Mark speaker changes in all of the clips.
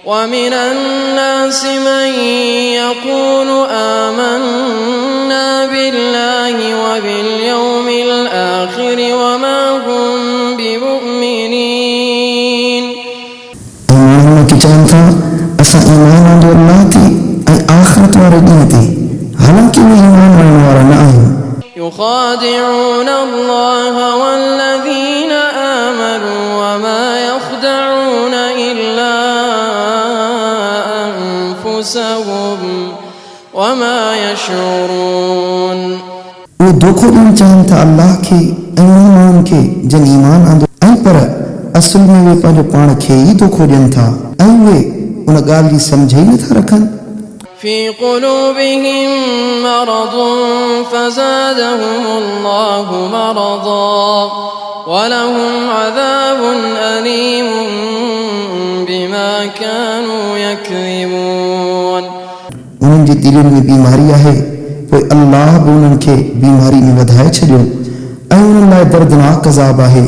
Speaker 1: ومن الناس من يقول آمنا بالله وباليوم الآخر وما هم بمؤمنين.
Speaker 2: असां ईमान आंदो अल्लाह ते ऐं आख़िरत वारे ॾींहं ते, हालांकि उहे ईमान आणण वारा न आहिनि.
Speaker 1: يخادعون الله والذين آمنوا وما يخدعون إلا أنفسهم وما يشعرون.
Speaker 2: उहे धोखो ॾियणु चाहिनि था अल्लाह खे ऐं उन माण्हुनि खे जिन ईमान आंदो, ऐं पर असुल में उहे पंहिंजो पाण खे ई धोखो ॾियनि था ऐं उहे उन ॻाल्हि जी सम्झ ई नथा रखनि.
Speaker 1: في قلوبهم مرض فزادهم الله مرضا ولهم عذاب أليم بما كانوا يكذبون.
Speaker 2: उन्हनि जी दिलनि में बीमारी आहे, पोइ अल्लाह बि उन्हनि खे बीमारी में वधाए छॾियो ऐं उन्हनि लाइ दर्दनाक अज़ाब आहे,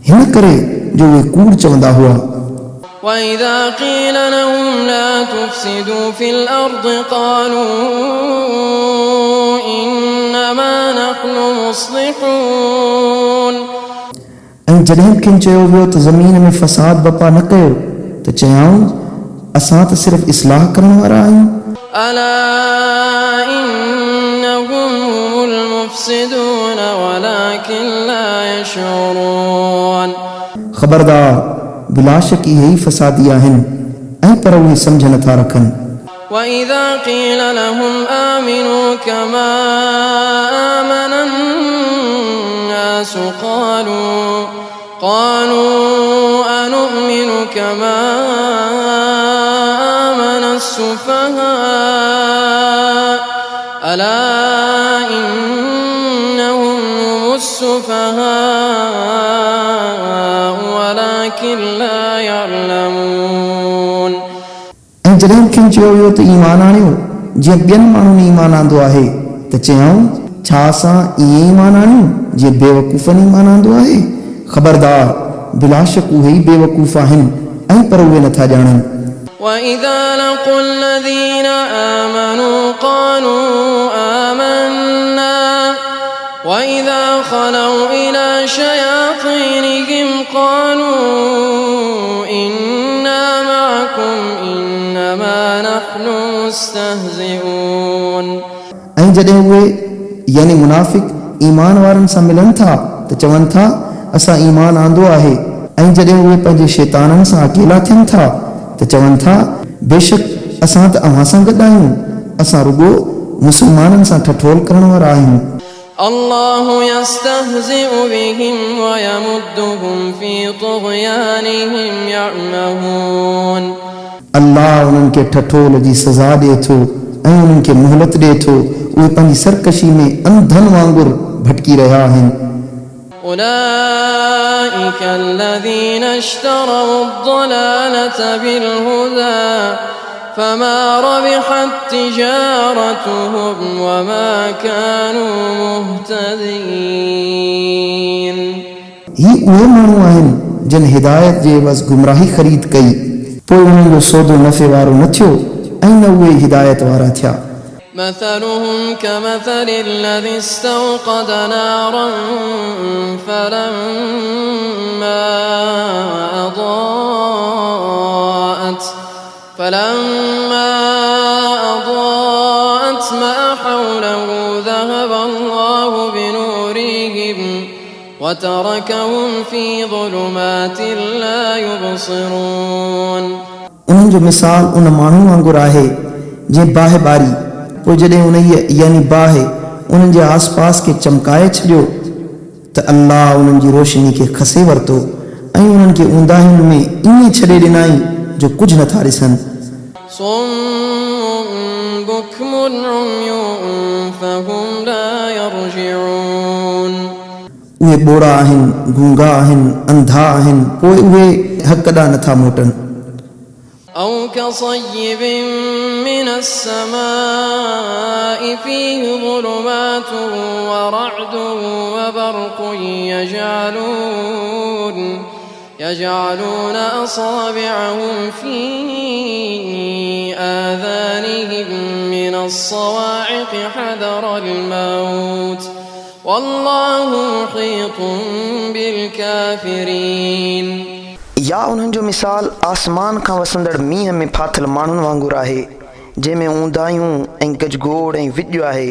Speaker 2: हिन करे जो उहे कूड़ चवंदा हुआ.
Speaker 1: وإذا قيل لهم لا تفسدوا في الأرض قالوا إنما نحن مصلحون.
Speaker 2: ऐं जॾहिं खेनि चयो वियो त ज़मीन में फ़साद बपा न कयो त चयाऊं असां त सिर्फ़ इस्लाह करण वारा आहियूं.
Speaker 1: ألا إنهم هم المفسدون ولكن لا يشعرون.
Speaker 2: ख़बरदार, बिलाशक इहे ई फ़सादी आहिनि ऐं पर उहे सम्झ नथा रखनि.
Speaker 1: وإذا قيل لهم آمنوا كما آمن الناس قالوا أنؤمن كما آمن السفهاء ألا إنهم هم السفهاء ولكن لا يعلمون.
Speaker 2: ऐं जॾहिं खेनि चयो वियो त ईमान आणियो जीअं ॿियनि माण्हुनि ईमान आंदो आहे त चयाऊं छा असां ईअं ईमान आणियूं जीअं बेवकूफ़नि ईमान आंदो आहे. ख़बरदार, बिलाशक उहे ई बेवकूफ़ आहिनि ऐं पर उहे नथा ॼाणनि.
Speaker 1: وإذا لقوا الذين آمنوا قالوا آمنا وإذا خلوا إلى شياطينهم قالوا إنا معكم إنما نحن مستهزئون.
Speaker 2: ऐं जॾहिं उहे यानी मुनाफ़िक़ ईमान वारनि सां मिलनि था त चवनि था असां ईमान आंदो आहे, ऐं जॾहिं उहे पंहिंजे शैताननि सां अकेला थियनि था त चवनि था बेशक असां त अव्हां सां गॾु आहियूं, असां रुॻो मुस्लमाननि सां ठठोल करण वारा आहियूं.
Speaker 1: الله يستهزئ بهم ويمدهم في طغيانهم يعمهون.
Speaker 2: अल्लाह उन्हनि खे ठठोल जी सज़ा ॾिए थो ऐं उन्हनि खे मोहलत ॾिए थो. उहे पंहिंजी सरकशी में अंधनि वांगुरु भटकी रहिया आहिनि.
Speaker 1: أولئك الذين اشتروا الضلالة بالهدى فما ربحت تجارتهم وما كانوا مهتدين. ही उहे माण्हू आहिनि जिन हिदायत जे एवज़ गुमराही ख़रीद कई, पोइ उन्हनि जो सौदो नफ़े वारो न थियो ऐं न उहे हिदायत वारा थिया. مثلهم كمثل الذي استوقد نارا فلما أضاءت ما حوله ذهب الله بنورهم وتركهم في ظلمات لا يبصرون.
Speaker 2: उन्हनि जो मिसाल उन माण्हू वांगुरु आहे जीअं बाहि ॿारी, पोइ जॾहिं उन यानी बाहि उन्हनि जे आस पास खे चमकाए छॾियो त अल्लाह उन्हनि जी रोशनी खे खसे वरितो ऐं उन्हनि खे ऊंदाहियुनि में ईअं छॾे ॾिनई जो कुझु नथा ॾिसनि.
Speaker 1: صم بكم عمي فهم لا يرجعون.
Speaker 2: उहे ॿोड़ा आहिनि, गूंगा आहिनि, अंधा आहिनि, पोइ उहे हक़ ॾांहुं नथा मोटनि.
Speaker 1: أو كصيب من السماء فيه ظلمات ورعد وبرق
Speaker 3: يجعلون أصابعهم في آذانهم من الصواعق حذر الموت والله محيط بالكافرين.
Speaker 2: या उन्हनि जो मिसाल आसमान खां वसंदड़ मींहं में फाथल माण्हुनि वांगुरु आहे जंहिंमें ऊंदाहियूं ऐं गजगोड़ ऐं विॼु आहे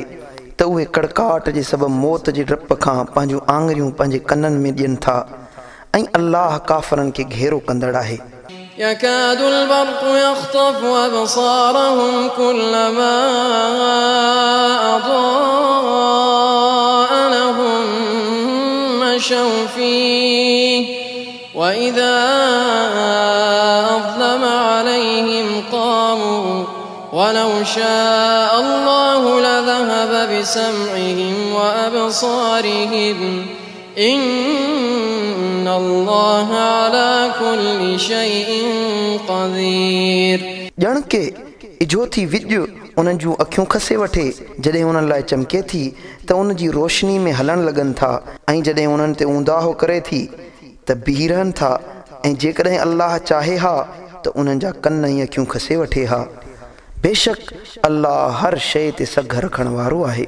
Speaker 2: त उहे कड़काहट जे सबबु मौत जे डप खां पंहिंजूं आङुरियूं पंहिंजे कननि में ॾियनि था ऐं अल्लाह काफ़रनि खे घेरो कंदड़ आहे.
Speaker 3: يكاد البرق يخطف أبصارهم كلما أضاء لهم مشوا فيه وإذا أظلم عليهم قاموا ولو شاء الله لذهب بسمعهم وأبصارهم إن الله على كل شيء قدير.
Speaker 2: ॼण के इजो थी विॼु उन्हनि जूं अखियूं खसे वठे जॾहिं उन्हनि लाइ चमके थी त उन जी रोशनी में हलणु लॻनि था ऐं जॾहिं उन्हनि ते ऊंदाहो करे थी त बीह रहनि था ऐं जेकॾहिं अल्लाह चाहे हा त उन्हनि जा कन ऐं अखियूं खसे वठे हा. बेशक अल्लाह हर शइ ते सघ रखण वारो आहे.